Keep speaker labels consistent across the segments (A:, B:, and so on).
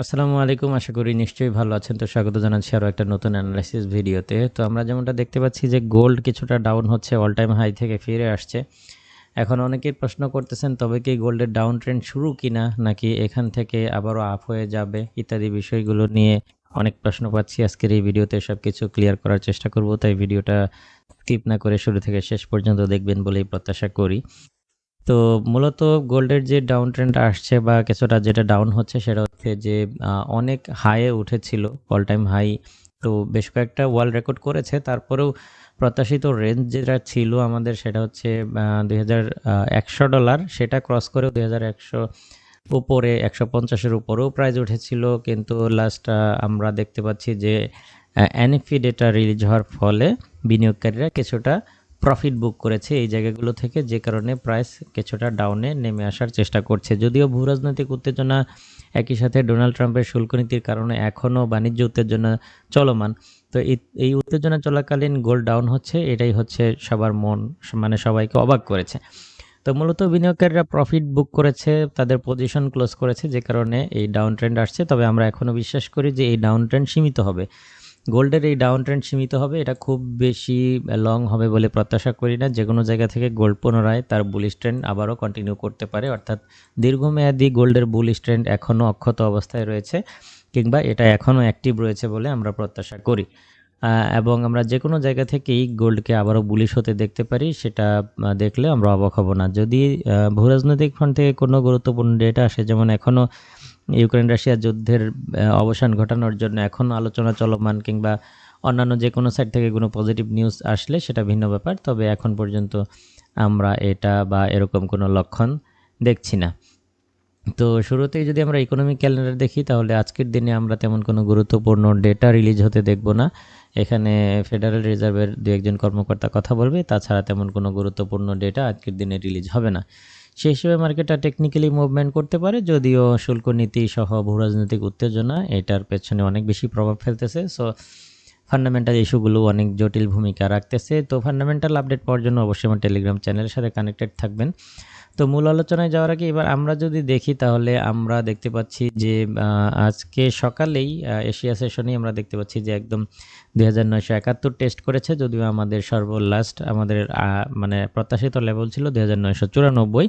A: আসসালামু আলাইকুম। আশা করি নিশ্চয়ই ভালো আছেন। তো স্বাগত জানাচ্ছি আরো একটা নতুন অ্যানালাইসিস ভিডিওতে। তো আমরা যেমনটা দেখতে পাচ্ছি যে গোল্ড কিছুটা ডাউন হচ্ছে, অল টাইম হাই থেকে ফিরে আসছে। এখন অনেকেই প্রশ্ন করতেছেন তবে কি গোল্ডের ডাউন ট্রেন্ড শুরু কিনা, নাকি এখান থেকে আবারও আপ হয়ে যাবে ইত্যাদি বিষয়গুলো নিয়ে অনেক প্রশ্ন পাচ্ছি। আজকের এই ভিডিওতে সবকিছু ক্লিয়ার করার চেষ্টা করব, তাই ভিডিওটা স্কিপ না করে শুরু থেকে শেষ পর্যন্ত দেখবেন বলেই প্রত্যাশা করি। তো মূলত গোল্ডের যে ডাউন ট্রেন্ড আসছে বা কিছুটা যেটা ডাউন হচ্ছে সেটা হচ্ছে যে অনেক হাইয়ে উঠেছিল, অল টাইম হাই। তো বেশ কয়েকটা ওয়ার্ল্ড রেকর্ড করেছে, তারপরেও প্রত্যাশিত রেঞ্জ যেটা ছিল আমাদের সেটা হচ্ছে $2100, সেটা ক্রস করেও 2100 উপরে 150-এর উপরেও প্রাইস উঠেছিল। কিন্তু লাস্ট আমরা দেখতে পাচ্ছি যে এনএফপি ডেটা রিলিজ হওয়ার ফলে বিনিয়োগকারীরা কিছুটা প্রফিট বুক করেছে এই জায়গাগুলো থেকে, যে কারণে প্রাইস কিছুটা ডাউনে নেমে আসার চেষ্টা করছে। যদিও ভূরাজনৈতিক উত্তেজনা, একই সাথে ডোনাল্ড ট্রাম্পের শুল্ক নীতির কারণে এখনও বাণিজ্য উত্তেজনা চলমান। তো এই উত্তেজনা চলাকালীন গোল্ড ডাউন হচ্ছে, এটাই হচ্ছে সবার মন, মানে সবাইকে অবাক করেছে। তো মূলত বিনিয়োগকারীরা প্রফিট বুক করেছে, তাদের পজিশন ক্লোজ করেছে, যে কারণে এই ডাউন ট্রেন্ড আসছে। তবে আমরা এখনও বিশ্বাস করি যে এই ডাউন ট্রেন্ড সীমিত হবে, গোল্ডের এই ডাউন ট্রেন্ড সীমিত হবে, এটা খুব বেশি লং হবে বলে প্রত্যাশা করি না। যে কোনো জায়গা থেকে গোল্ড পুনরায় তার বুলিশ ট্রেন্ড আবারও কন্টিনিউ করতে পারে, অর্থাৎ দীর্ঘমেয়াদী গোল্ডের বুলিশ ট্রেন্ড এখনও অক্ষত অবস্থায় রয়েছে, কিংবা এটা এখনও অ্যাক্টিভ রয়েছে বলে আমরা প্রত্যাশা করি। এবং আমরা যে কোনো জায়গা থেকেই গোল্ডকে আবারও বুলিশ হতে দেখতে পারি, সেটা দেখলে আমরা অবাক হব না। যদি ভূরাজনৈতিক ফ্রন্ট থেকে কোনো গুরুত্বপূর্ণ ডেটা আসে, যেমন এখনও ইউক্রেন রাশিয়া যুদ্ধের অবসান ঘটানোর জন্য এখন আলোচনা চলমান, কিংবা অন্যান্য যে কোনো সাইড থেকে কোনো পজিটিভ নিউজ আসলে সেটা ভিন্ন ব্যাপার। তবে এখন পর্যন্ত আমরা এটা বা এরকম কোনো লক্ষণ দেখছি না। তো শুরুতেই যদি আমরা ইকোনমিক ক্যালেন্ডার দেখি, তাহলে আজকের দিনে আমরা তেমন কোনো গুরুত্বপূর্ণ ডেটা রিলিজ হতে দেখব না। এখানে ফেডারেল রিজার্ভের দু একজন কর্মকর্তা কথা বলবে, তাছাড়া তেমন কোনো গুরুত্বপূর্ণ ডেটা আজকের দিনে রিলিজ হবে না। সেই হিসেবে মার্কেটটা টেকনিক্যালি মুভমেন্ট করতে পারে, যদিও শুল্ক নীতি সহ ভূরাজনৈতিক উত্তেজনা এটার পেছনে অনেক বেশি প্রভাব ফেলতেছে। সো ফান্ডামেন্টাল ইস্যুগুলো অনেক জটিল ভূমিকা রাখতেছে। তো ফান্ডামেন্টাল আপডেট পাওয়ার জন্য অবশ্যই আমার টেলিগ্রাম চ্যানেলের সাথে কানেক্টেড থাকবেন। তো মূল আলোচনায় যাওয়ার আগে এবার আমরা যদি দেখি, তাহলে আমরা দেখতে পাচ্ছি যে আজকে সকালেই এশিয়া সেশনেই আমরা দেখতে পাচ্ছি যে একদম 2971 টেস্ট করেছে, যদিও আমাদের সর্বলাস্ট আমাদের মানে প্রত্যাশিত লেভেল ছিল 2994।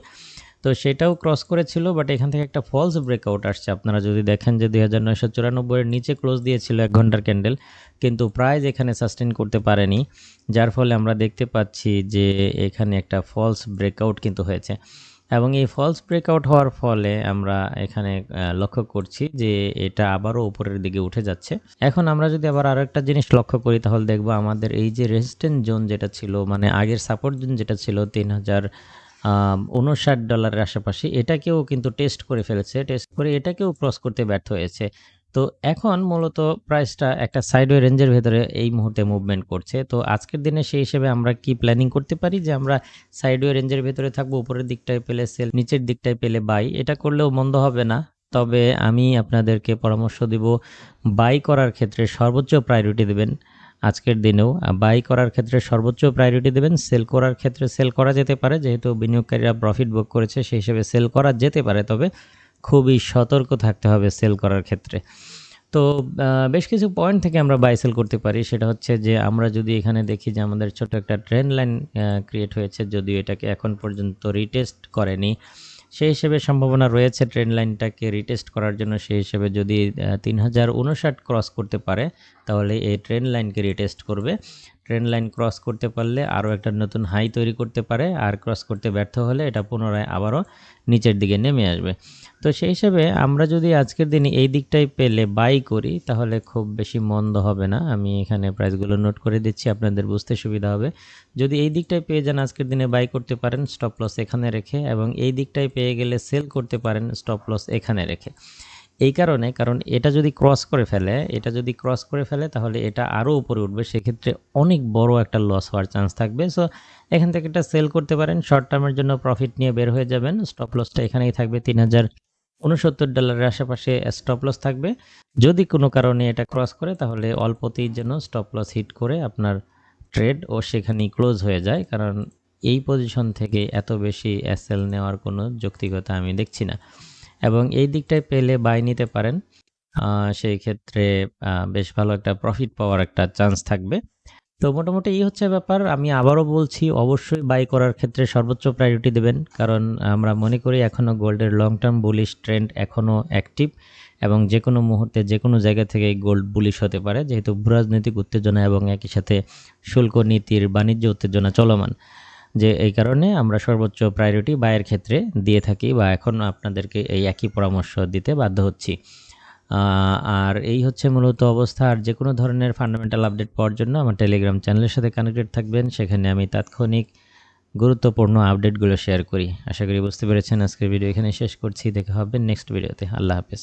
A: তো সেটাও ক্রস করেছিল, বাট এখান থেকে একটা ফলস ব্রেকআউট আসছে। আপনারা যদি দেখেন যে 2994 এর নিচে ক্লোজ দিয়েছিল 1 ঘন্টার ক্যান্ডেল, কিন্তু প্রাইস এখানে সাস্টেন করতে পারেনি, যার ফলে আমরা দেখতে পাচ্ছি যে এখানে একটা ফলস ব্রেকআউট কিন্তু হয়েছে। এবং এই ফলস ব্রেকআউট হওয়ার ফলে আমরা এখানে লক্ষ্য করছি যে এটা আবারও উপরের দিকে উঠে যাচ্ছে। এখন আমরা যদি আবার আরও একটা জিনিস লক্ষ্য করি, তাহলে দেখবো আমাদের এই যে রেজিস্ট্যান্স জোন যেটা ছিল, মানে আগের সাপোর্ট জোন যেটা ছিল $3059 আশেপাশে, এটাকেও কিন্তু টেস্ট করে ফেলেছে, টেস্ট করে এটাকেও ক্রস করতে ব্যর্থ হয়েছে। তো এখন মূলত প্রাইসটা একটা সাইডওয়ে রেঞ্জের ভেতরে এই মুহূর্তে মুভমেন্ট করছে। তো আজকের দিনে সেই হিসেবে আমরা কি প্ল্যানিং করতে পারি যে আমরা সাইডওয়ে রেঞ্জের ভেতরে থাকবো, উপরের দিকটায় পেলে সেল, নিচের দিকটায় পেলে বাই। এটা করলেও মন্দ হবে না। তবে আমি আপনাদেরকে পরামর্শ দিব, বাই করার ক্ষেত্রে সর্বোচ্চ প্রায়োরিটি দেবেন আজকের দিনেও। বাই করার ক্ষেত্রে সর্বোচ্চ প্রায়োরিটি দেবেন। সেল করার ক্ষেত্রে সেল করা যেতে পারে, যেহেতু বিনিয়োগকারীরা প্রফিট বুক করেছে সেই হিসেবে সেল করা যেতে পারে, তবে খুবই সতর্ক থাকতে হবে সেল করার ক্ষেত্রে। তো বেশ কিছু পয়েন্ট থেকে আমরা বাই সেল করতে পারি। সেটা হচ্ছে যে আমরা যদি এখানে দেখি যে আমাদের ছোট একটা ট্রেন্ড লাইন ক্রিয়েট হয়েছে, যদিও এটাকে এখন পর্যন্ত রিটেস্ট করেনি, সেই হিসেবে সম্ভাবনা রয়েছে ট্রেন্ড লাইনটাকে রিটেস্ট করার জন্য। সেই হিসেবে যদি 3059 ক্রস করতে পারে, তাহলে এই ট্রেন্ড লাইনকে রিটেস্ট করবে। ট্রেন্ড লাইন ক্রস করতে পারলে আরও একটা নতুন হাই তৈরি করতে পারে, আর ক্রস করতে ব্যর্থ হলে এটা পুনরায় আবারও নিচের দিকে নেমে আসবে। তো সেই হিসেবে আমরা যদি আজকের দিনে এই দিকটাই পেলে বাই করি, তাহলে খুব বেশি মন্দ হবে না। আমি এখানে প্রাইসগুলো নোট করে দিচ্ছি, আপনাদের বুঝতে সুবিধা হবে। যদি এই দিকটায় পেয়ে যান, আজকের দিনে বাই করতে পারেন স্টপ লস এখানে রেখে, এবং এই দিকটায় পেয়ে গেলে সেল করতে পারেন স্টপ লস এখানে রেখে। এই কারণ এটা যদি ক্রস করে ফেলে তাহলে এটা আরও উপরে উঠবে, সেক্ষেত্রে অনেক বড় একটা লস হওয়ার চান্স থাকবে। সো এখান থেকে এটা সেল করতে পারেন, শর্ট টার্মের জন্য প্রফিট নিয়ে বের হয়ে যাবেন। স্টপ লসটা এখানেই থাকবে, $3069 আশেপাশে স্টপ লস থাকবে। যদি কোনো কারণে এটা ক্রস করে, তাহলে অল্পতেই যেন স্টপ লস হিট করে আপনার ট্রেড ও সেখানেই ক্লোজ হয়ে যায়, কারণ এই পজিশন থেকে এত বেশি এসএল নেওয়ার কোনো যৌক্তিকতা আমি দেখছি না। এবং এই দিকটায় পেলে বাই নিতে পারেন। সেই ক্ষেত্রে বেশ ভালো একটা প্রফিট পাওয়ার একটা চান্স থাকবে। তো মোটামুটি এই হচ্ছে ব্যাপার। আমি আবারও বলছি, অবশ্যই বাই করার ক্ষেত্রে সর্বোচ্চ প্রায়োরিটি দেবেন। কারণ আমরা মনে করি এখনও গোল্ডের লং টার্ম বুলিশ ট্রেন্ড এখনও অ্যাক্টিভ এবং যেকোনো মুহূর্তে যেকোনো জায়গা থেকে গোল্ড বুলিশ হতে পারে, যেহেতু ভূরাজনৈতিক উত্তেজনা এবং একই সাথে শুল্ক নীতির বাণিজ্য উত্তেজনা চলমান। যে এই কারণে আমরা সর্বোচ্চ প্রায়োরিটি বায়ের ক্ষেত্রে দিয়ে থাকি বা এখন আপনাদেরকে এই একই পরামর্শ দিতে বাধ্য হচ্ছি। আর এই হচ্ছে মূলত অবস্থা। আর যে কোনো ধরনের ফান্ডামেন্টাল আপডেট পাওয়ার জন্য আমার টেলিগ্রাম চ্যানেলের সাথে কানেক্টেড থাকবেন। সেখানে আমি তাৎক্ষণিক গুরুত্বপূর্ণ আপডেটগুলো শেয়ার করি। আশা করি বুঝতে পেরেছেন। আজকের ভিডিও এখানে শেষ করছি। দেখা হবে নেক্সট ভিডিওতে। আল্লাহ হাফেজ।